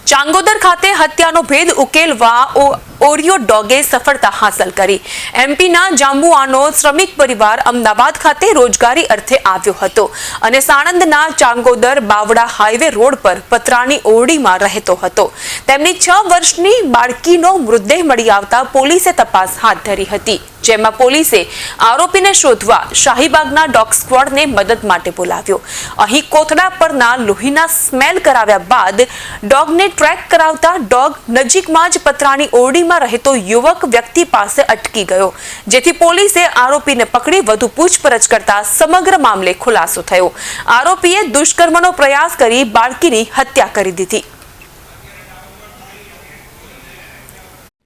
ચાંગોદર ખાતે હત્યાનો ભેદ ઉકેલવા ઓરિયો ડોગે સફળતા હાંસલ કરી। એમપીના જાંબુઆનો શ્રમિક પરિવાર અમદાવાદ ખાતે રોજગારી અર્થે આવ્યો હતો અને સાણંદના ચાંગોદર બાવડા હાઈવે રોડ પર પતરાની ઓરડીમાં રહેતો હતો। તેમની 6 વર્ષની બાળકીનો મૃતદેહ મળી આવતા પોલીસે તપાસ હાથ ધરી હતી, જેમાં પોલીસે આરોપીને શોધવા શાહીબાગના ડોગ સ્ક્વોડને મદદ માટે બોલાવ્યો। અહીં કોથળા પરના લોહીના સ્મેલ કરાવ્યા બાદ ડોગને ટ્રેક કરાવતા ડોગ નજીકમાં જ પતરાની ઓરડીમાં રહેતો યુવક વ્યક્તિ પાસે અટકી ગયો, જેથી પોલીસે આરોપીને પકડી વધુ પૂછપરછ કરતા સમગ્ર મામલે ખુલાસો થયો। આરોપીએ દુષ્કર્મનો પ્રયાસ કરી બાળકીની હત્યા કરી દીધી।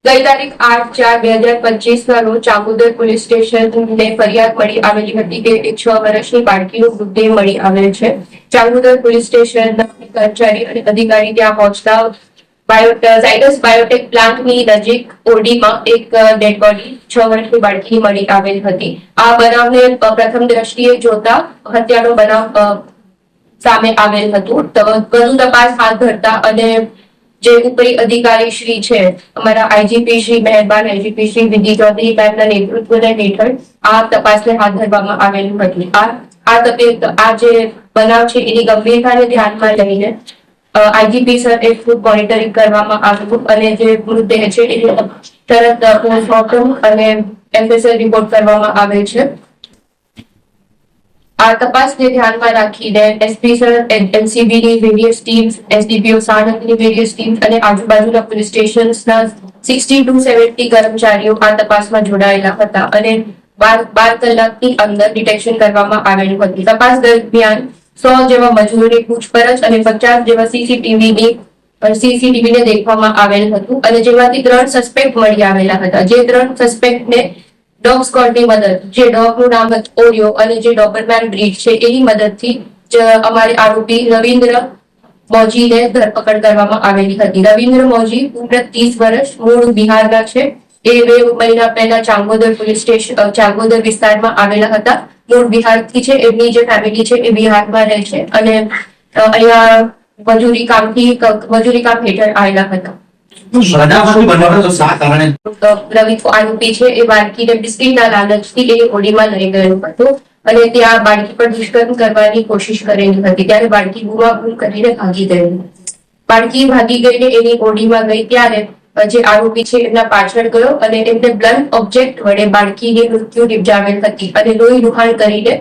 ગઈ તારીખ 8/4/2025 રોજ ચાંગોદર પોલીસ સ્ટેશનને ફરિયાદ મળી આવેલી હતી કે એક 6 વર્ષની બાળકીનો મૃતદેહ મળી આવેલ છે। ચાંગોદર પોલીસ સ્ટેશનના કર્મચારી અને અધિકારી ત્યાં પહોંચતા ઝાયડસ બાયોટેક પ્લાન્ટની નજીક ઓરડીમાં એક ડેડ બોડી 6 વર્ષની બાળકીની મળી આવેલ હતી। આ બનાવને પ્રથમ દ્રષ્ટિએ જોતા હત્યાનો બનાવ સામે આવેલ હતું। વધુ તપાસ હાથ ધરતા અને જે ઉપરી અધિકારી શ્રી છે અમારા આઈજીપી શ્રી મહેરબાન આઈજીપી શ્રી વિધિ ચૌધરી સાહેબના નેતૃત્વ હેઠળ આ તપાસને હાથ ધરવામાં આવેલું હતું। આ જે બનાવ છે એની ગંભીરતાને ધ્યાનમાં લઈને આઈજીપી સર એ ખુદ મોનિટરિંગ કરવામાં આવ્યું અને જે મૃતદેહ છે એ તરત પોસ્ટમોર્ટમ અને એફએસએલ રિપોર્ટ કરવામાં આવે છે। આ તપાસને ધ્યાનમાં રાખીને એસપી સર એનસીબીની વેરિયસ ટીમ્સ, એસડીપીઓ સાણંદની વેરિયસ ટીમ્સ અને આજુબાજુના પોલીસ સ્ટેશન્સના 60 to 70 કર્મચારીઓ આ તપાસમાં જોડાયેલા હતા અને 12 કલાકની અંદર ડિટેક્શન કરવામાં આવેલું હતું। તપાસ દરમિયાન 100 જેવા મજૂરોની પૂછપરછ અને 50 જેવા સીસીટીવીને દેખવામાં આવેલ હતું અને જેમાંથી 3 સસ્પેક્ટ મળી આવેલા હતા। જે 3 સસ્પેક્ટને ડોગ સ્ક્વોડની મદદ, જે ડોગનું નામ હતું ઓરિયો અને જે ડોબરમેન બ્રીડ છે એની મદદથી અમારે આરોપી રવિન્દ્ર મોજીને ધરપકડ કરવામાં આવેલી હતી। રવિન્દ્ર મોજી ઉંમર 30 વર્ષ, મૂળ બિહારના છે। એ 2 મહિના પહેલા ચાંગોદર પોલીસ સ્ટેશન ચાંગોદર વિસ્તારમાં આવેલા હતા। મૂળ બિહારથી છે, એમની જે ફેમિલી છે એ બિહારમાં રહે છે અને અહીંયા મજૂરી કામ હેઠળ આવેલા હતા। રવિ આરોપી છે એ બાળકીને બિસ્કીટના લાલચથી એ ઓરડીમાં લઈ ગયો હતો અને ત્યાં બાળકી પર દુષ્કર્મ કરવાની કોશિશ કરેલી હતી। ત્યારે બાળકી બૂમાબૂમ કરીને ભાગી ગયેલી। બાળકી ભાગી ગઈને એની ઓરડીમાં ગઈ ત્યારે જે આરોપી છે એમના પાછળ ગયો અને એમને બ્લન્ટ ઓબ્જેક્ટ વડે બાળકીની મૃત્યુ નિપજાવેલ હતી અને લોહી લુહાણ કરીને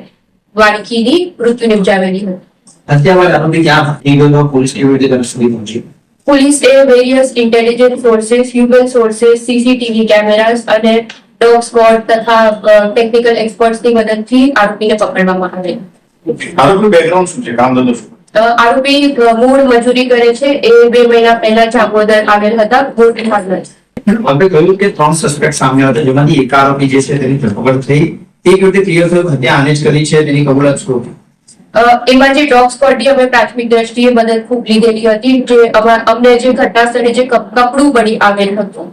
બાળકીની મૃત્યુ નિપજાવેલી હતી। હત્યા બાદ આરોપી ક્યાં ભાગી ગયો? પોલીસ કેવી રીતે સુધી પહોંચી? પોલીસ એ various intelligence sources, human sources, CCTV cameras અને ડોગ સ્ક્વોડ તથા ટેકનિકલ એક્સપર્ટ્સની મદદથી આરોપીને પકડવામાં આવેલ। આરોપીનું બેકગ્રાઉન્ડ શું છે? કામ ધંધો શું? આરોપી મૂળ મજૂરી કરે છે। એ 2 મહિના પહેલા ચાંગોદર આવેલ હતા, મૂળ બિહારના છે। આપણે કહ્યું કે 3 સસ્પેક્ટ સામે હતા, જેમાંથી એક આરોપી જે છે તેની ધરપકડ થઈ। એક રીતે ક્લિયર થયું હત્યા આને જ કરી છે, તેની કબૂલાત શું હતી? એમાં જે ડોગ સ્ક્વોડની અમે પ્રાથમિક દ્રષ્ટિએ મદદ ખૂબ લીધેલી હતી। જે અમને જે ઘટના સ્થળે જે કપડું મળી આવેલ હતું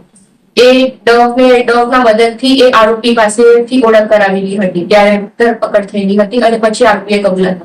એ ડોગના મદદથી એ આરોપી પાસેથી ઓળખ કરાવેલી હતી, ત્યારે ધરપકડ થયેલી હતી અને પછી આરોપીએ કબૂલાત